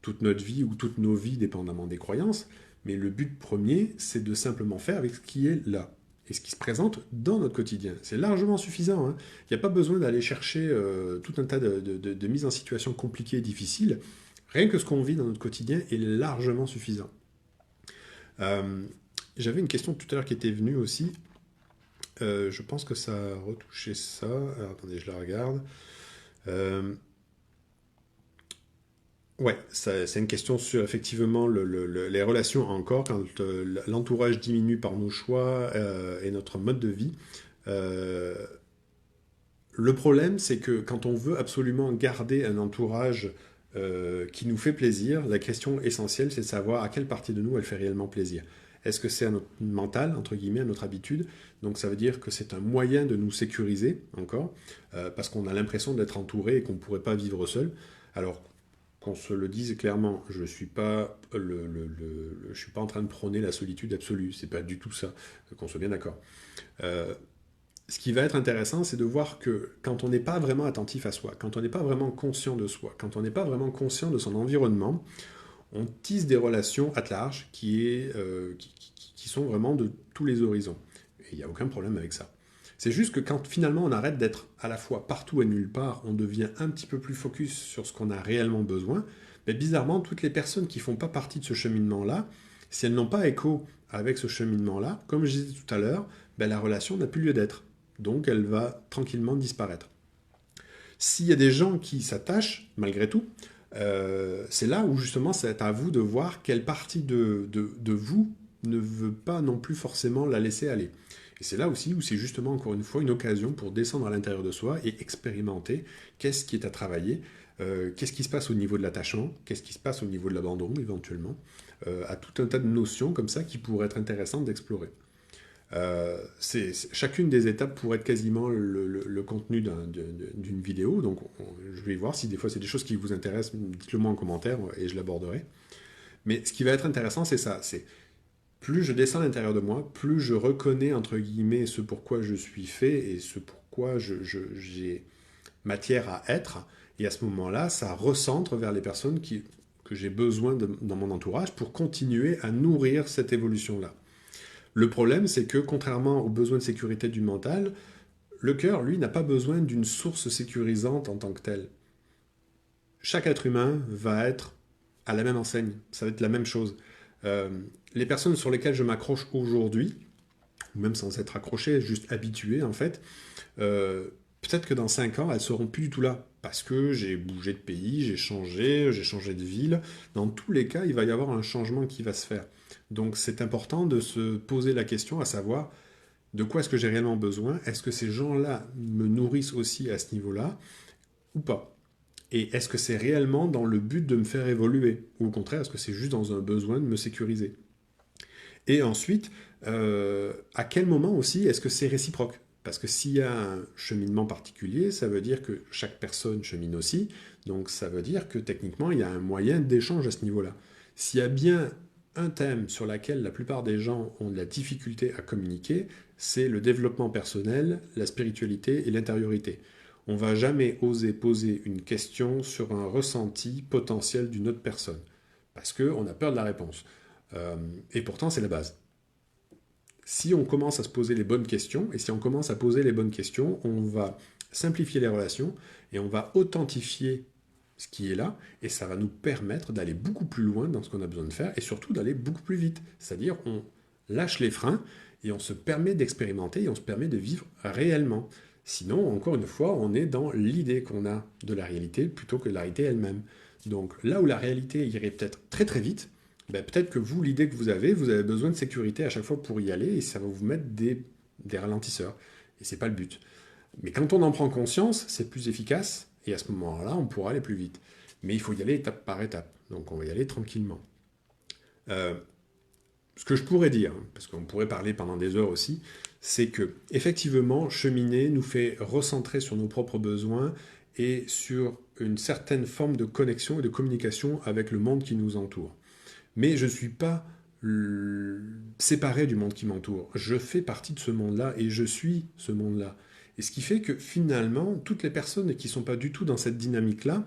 toute notre vie ou toutes nos vies, dépendamment des croyances. Mais le but premier, c'est de simplement faire avec ce qui est là et ce qui se présente dans notre quotidien. C'est largement suffisant. Hein. Il n'y a pas besoin d'aller chercher tout un tas de mises en situation compliquées et difficiles. Rien que ce qu'on vit dans notre quotidien est largement suffisant. J'avais une question tout à l'heure qui était venue aussi. Je pense que ça a retouché ça. Alors, attendez, je la regarde. Ouais, c'est une question sur effectivement les relations encore, quand l'entourage diminue par nos choix et notre mode de vie. Euh, le problème, c'est que quand on veut absolument garder un entourage qui nous fait plaisir, la question essentielle, c'est de savoir à quelle partie de nous elle fait réellement plaisir. Est-ce que c'est à notre mental, entre guillemets, à notre habitude? Donc ça veut dire que c'est un moyen de nous sécuriser, encore, parce qu'on a l'impression d'être entouré et qu'on ne pourrait pas vivre seul. Alors, qu'on se le dise clairement, je suis pas je suis pas en train de prôner la solitude absolue, c'est pas du tout ça, qu'on soit bien d'accord. Euh, Ce qui va être intéressant, c'est de voir que quand on n'est pas vraiment attentif à soi, quand on n'est pas vraiment conscient de soi, quand on n'est pas vraiment conscient de son environnement, on tisse des relations at large qui sont vraiment de tous les horizons. Et il n'y a aucun problème avec ça. C'est juste que quand finalement on arrête d'être à la fois partout et nulle part, on devient un petit peu plus focus sur ce qu'on a réellement besoin, mais bizarrement, toutes les personnes qui ne font pas partie de ce cheminement-là, si elles n'ont pas écho avec ce cheminement-là, comme je disais tout à l'heure, la relation n'a plus lieu d'être. Donc elle va tranquillement disparaître. S'il y a des gens qui s'attachent, malgré tout, c'est là où justement c'est à vous de voir quelle partie de vous ne veut pas non plus forcément la laisser aller. Et c'est là aussi où c'est justement encore une fois une occasion pour descendre à l'intérieur de soi et expérimenter qu'est-ce qui est à travailler, qu'est-ce qui se passe au niveau de l'attachement, qu'est-ce qui se passe au niveau de l'abandon éventuellement, à tout un tas de notions comme ça qui pourraient être intéressantes d'explorer. Chacune des étapes pourrait être quasiment le contenu d'une vidéo, donc je vais voir si des fois c'est des choses qui vous intéressent, dites-le moi en commentaire et je l'aborderai. Mais ce qui va être intéressant, c'est ça, c'est plus je descends à l'intérieur de moi, plus je reconnais entre guillemets ce pourquoi je suis fait et ce pourquoi j'ai matière à être, et à ce moment-là, ça recentre vers les personnes que j'ai besoin dans mon entourage pour continuer à nourrir cette évolution-là. Le problème, c'est que contrairement aux besoins de sécurité du mental, le cœur, lui, n'a pas besoin d'une source sécurisante en tant que telle. Chaque être humain va être à la même enseigne, ça va être la même chose. Les personnes sur lesquelles je m'accroche aujourd'hui, ou même sans être accroché, juste habitué en fait, peut-être que dans 5 ans, elles seront plus du tout là. Parce que j'ai bougé de pays, j'ai changé de ville. Dans tous les cas, il va y avoir un changement qui va se faire. Donc c'est important de se poser la question à savoir de quoi est-ce que j'ai réellement besoin? Est-ce que ces gens-là me nourrissent aussi à ce niveau-là ou pas? Et est-ce que c'est réellement dans le but de me faire évoluer? Ou au contraire, est-ce que c'est juste dans un besoin de me sécuriser? Et ensuite, à quel moment aussi est-ce que c'est réciproque? Parce que s'il y a un cheminement particulier, ça veut dire que chaque personne chemine aussi. Donc ça veut dire que techniquement, il y a un moyen d'échange à ce niveau-là. S'il y a bien un thème sur lequel la plupart des gens ont de la difficulté à communiquer, c'est le développement personnel, la spiritualité et l'intériorité. On ne va jamais oser poser une question sur un ressenti potentiel d'une autre personne. Parce qu'on a peur de la réponse. Et pourtant, c'est la base. Si on commence à se poser les bonnes questions, et si on commence à poser les bonnes questions, on va simplifier les relations et on va authentifier ce qui est là, et ça va nous permettre d'aller beaucoup plus loin dans ce qu'on a besoin de faire, et surtout d'aller beaucoup plus vite. C'est-à-dire, on lâche les freins, et on se permet d'expérimenter, et on se permet de vivre réellement. Sinon, encore une fois, on est dans l'idée qu'on a de la réalité, plutôt que de la réalité elle-même. Donc là où la réalité irait peut-être très très vite, peut-être que vous, l'idée que vous avez besoin de sécurité à chaque fois pour y aller, et ça va vous mettre des ralentisseurs. Et c'est pas le but. Mais quand on en prend conscience, c'est plus efficace, et à ce moment-là, on pourra aller plus vite. Mais il faut y aller étape par étape. Donc on va y aller tranquillement. Euh, Ce que je pourrais dire, parce qu'on pourrait parler pendant des heures aussi, c'est que effectivement, cheminer nous fait recentrer sur nos propres besoins et sur une certaine forme de connexion et de communication avec le monde qui nous entoure. Mais je ne suis pas séparé du monde qui m'entoure. Je fais partie de ce monde-là et je suis ce monde-là. Et ce qui fait que finalement, toutes les personnes qui ne sont pas du tout dans cette dynamique-là,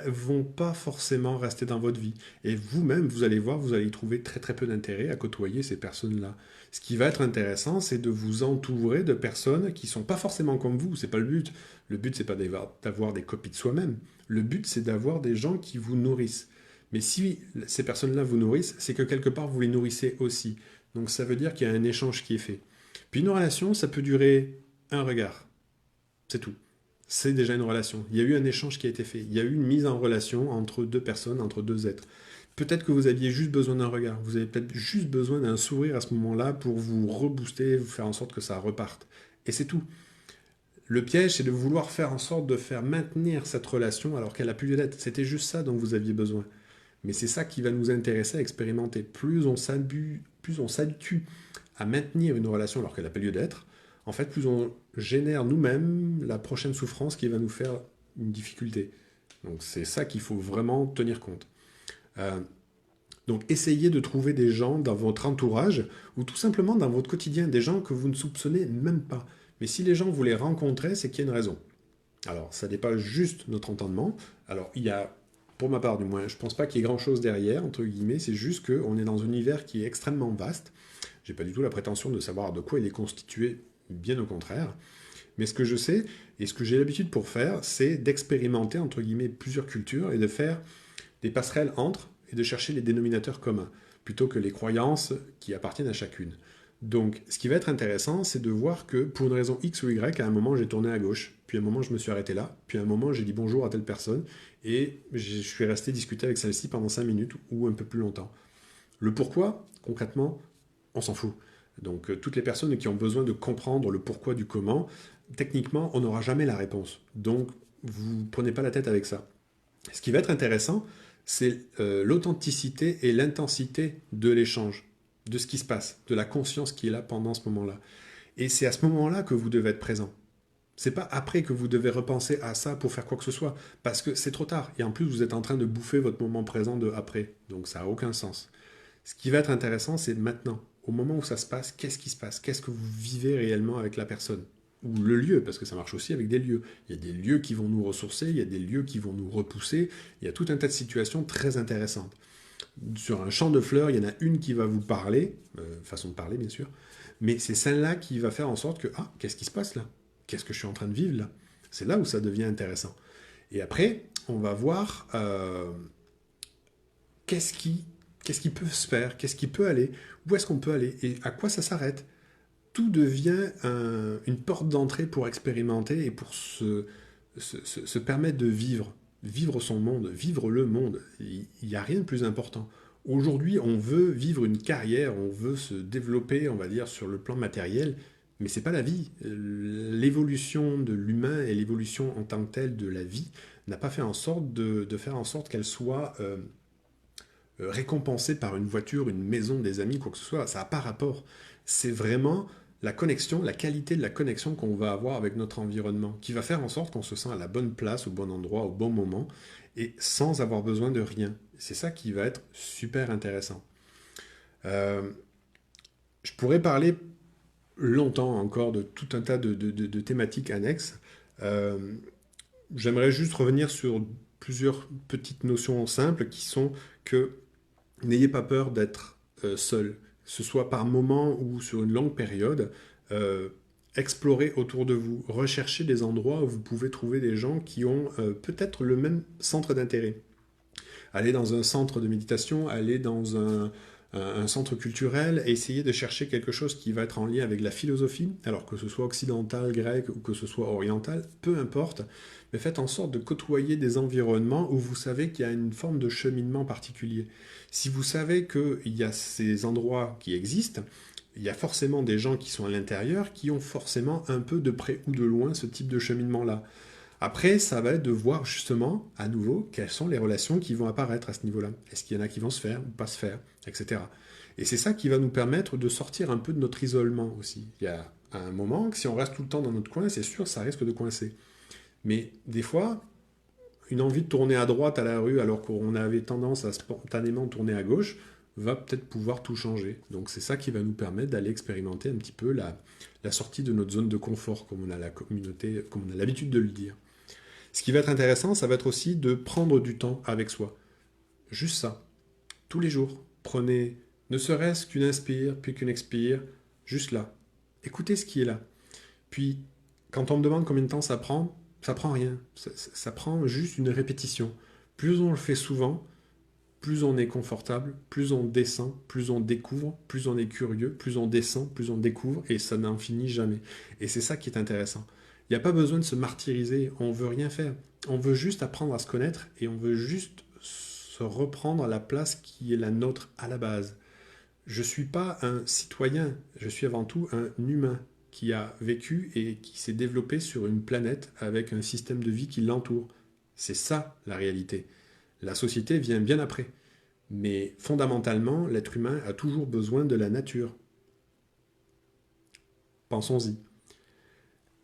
vont pas forcément rester dans votre vie. Et vous-même, vous allez voir, vous allez y trouver très très peu d'intérêt à côtoyer ces personnes-là. Ce qui va être intéressant, c'est de vous entourer de personnes qui sont pas forcément comme vous. C'est pas le but. Le but, c'est pas d'avoir des copies de soi-même. Le but, c'est d'avoir des gens qui vous nourrissent. Mais si ces personnes-là vous nourrissent, c'est que quelque part, vous les nourrissez aussi. Donc ça veut dire qu'il y a un échange qui est fait. Puis une relation, ça peut durer un regard. C'est tout. C'est déjà une relation. Il y a eu un échange qui a été fait. Il y a eu une mise en relation entre deux personnes, entre deux êtres. Peut-être que vous aviez juste besoin d'un regard. Vous avez peut-être juste besoin d'un sourire à ce moment-là pour vous rebooster, vous faire en sorte que ça reparte. Et c'est tout. Le piège, c'est de vouloir faire en sorte de faire maintenir cette relation alors qu'elle a plus lieu d'être. C'était juste ça dont vous aviez besoin. Mais c'est ça qui va nous intéresser à expérimenter. Plus on s'habitue à maintenir une relation alors qu'elle n'a pas lieu d'être, en fait, plus on génère nous-mêmes la prochaine souffrance qui va nous faire une difficulté. Donc c'est ça qu'il faut vraiment tenir compte. Euh, donc essayez de trouver des gens dans votre entourage ou tout simplement dans votre quotidien, des gens que vous ne soupçonnez même pas. Mais si les gens vous les rencontrez, c'est qu'il y a une raison. Alors ça n'est pas juste notre entendement. Alors il y a, pour ma part du moins, je ne pense pas qu'il y ait grand-chose derrière, entre guillemets, c'est juste qu'on est dans un univers qui est extrêmement vaste. J'ai pas du tout la prétention de savoir de quoi il est constitué, bien au contraire. Mais ce que je sais, et ce que j'ai l'habitude pour faire, c'est d'expérimenter, entre guillemets, plusieurs cultures et de faire des passerelles entre et de chercher les dénominateurs communs, plutôt que les croyances qui appartiennent à chacune. Donc, ce qui va être intéressant, c'est de voir que pour une raison X ou Y, à un moment, j'ai tourné à gauche, puis à un moment, je me suis arrêté là, puis à un moment, j'ai dit bonjour à telle personne, et je suis resté discuter avec celle-ci pendant 5 minutes ou un peu plus longtemps. Le pourquoi, concrètement, on s'en fout. Donc, toutes les personnes qui ont besoin de comprendre le pourquoi du comment, techniquement, on n'aura jamais la réponse. Donc, vous ne prenez pas la tête avec ça. Ce qui va être intéressant, c'est l'authenticité et l'intensité de l'échange, de ce qui se passe, de la conscience qui est là pendant ce moment-là. Et c'est à ce moment-là que vous devez être présent. C'est pas après que vous devez repenser à ça pour faire quoi que ce soit, parce que c'est trop tard. Et en plus, vous êtes en train de bouffer votre moment présent de après. Donc ça n'a aucun sens. Ce qui va être intéressant, c'est maintenant. Au moment où ça se passe, qu'est-ce qui se passe? Qu'est-ce que vous vivez réellement avec la personne? Ou le lieu, parce que ça marche aussi avec des lieux. Il y a des lieux qui vont nous ressourcer, il y a des lieux qui vont nous repousser, il y a tout un tas de situations très intéressantes. Sur un champ de fleurs, il y en a une qui va vous parler, façon de parler bien sûr, mais c'est celle-là qui va faire en sorte que, ah, qu'est-ce qui se passe là? Qu'est-ce que je suis en train de vivre là? C'est là où ça devient intéressant. Et après, on va voir qu'est-ce qui peut se faire, qu'est-ce qui peut aller, où est-ce qu'on peut aller, et à quoi ça s'arrête. Tout devient une porte d'entrée pour expérimenter et pour se permettre de vivre son monde, vivre le monde. Il n'y a rien de plus important. Aujourd'hui, on veut vivre une carrière, on veut se développer, on va dire, sur le plan matériel, mais c'est pas la vie. L'évolution de l'humain et l'évolution en tant que telle de la vie n'a pas fait en sorte de faire en sorte qu'elle soit récompensée par une voiture, une maison, des amis, quoi que ce soit. Ça n'a pas rapport. C'est vraiment la connexion, la qualité de la connexion qu'on va avoir avec notre environnement, qui va faire en sorte qu'on se sent à la bonne place, au bon endroit, au bon moment, et sans avoir besoin de rien. C'est ça qui va être super intéressant. Euh, je pourrais parler longtemps encore de tout un tas de thématiques annexes. Euh, J'aimerais juste revenir sur plusieurs petites notions simples qui sont que n'ayez pas peur d'être seul, que ce soit par moment ou sur une longue période. euh, Explorez autour de vous, recherchez des endroits où vous pouvez trouver des gens qui ont peut-être le même centre d'intérêt. Allez dans un centre de méditation, allez dans un centre culturel et essayez de chercher quelque chose qui va être en lien avec la philosophie, alors que ce soit occidental, grec ou que ce soit oriental, peu importe, mais faites en sorte de côtoyer des environnements où vous savez qu'il y a une forme de cheminement particulier. Si vous savez qu'il y a ces endroits qui existent, il y a forcément des gens qui sont à l'intérieur qui ont forcément un peu de près ou de loin ce type de cheminement-là. Après, ça va être de voir justement, à nouveau, quelles sont les relations qui vont apparaître à ce niveau-là. Est-ce qu'il y en a qui vont se faire ou pas se faire, etc. Et c'est ça qui va nous permettre de sortir un peu de notre isolement aussi. Il y a un moment que si on reste tout le temps dans notre coin, c'est sûr, ça risque de coincer. Mais des fois, une envie de tourner à droite à la rue alors qu'on avait tendance à spontanément tourner à gauche va peut-être pouvoir tout changer. Donc c'est ça qui va nous permettre d'aller expérimenter un petit peu la sortie de notre zone de confort, comme on a la communauté, comme on a l'habitude de le dire. Ce qui va être intéressant, ça va être aussi de prendre du temps avec soi. Juste ça. Tous les jours. Prenez ne serait-ce qu'une inspire, puis qu'une expire, juste là. Écoutez ce qui est là. Puis, quand on me demande combien de temps ça prend rien. Ça prend juste une répétition. Plus on le fait souvent, plus on est confortable, plus on descend, plus on découvre, plus on est curieux, plus on descend, plus on découvre, et ça n'en finit jamais. Et c'est ça qui est intéressant. Il n'y a pas besoin de se martyriser, on veut rien faire. On veut juste apprendre à se connaître et on veut juste se reprendre à la place qui est la nôtre à la base. Je ne suis pas un citoyen, je suis avant tout un humain qui a vécu et qui s'est développé sur une planète avec un système de vie qui l'entoure. C'est ça la réalité. La société vient bien après. Mais fondamentalement, l'être humain a toujours besoin de la nature. Pensons-y.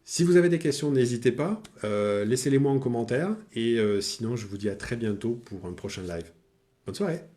Si vous avez des questions, n'hésitez pas, laissez-les moi en commentaire, et sinon je vous dis à très bientôt pour un prochain live. Bonne soirée!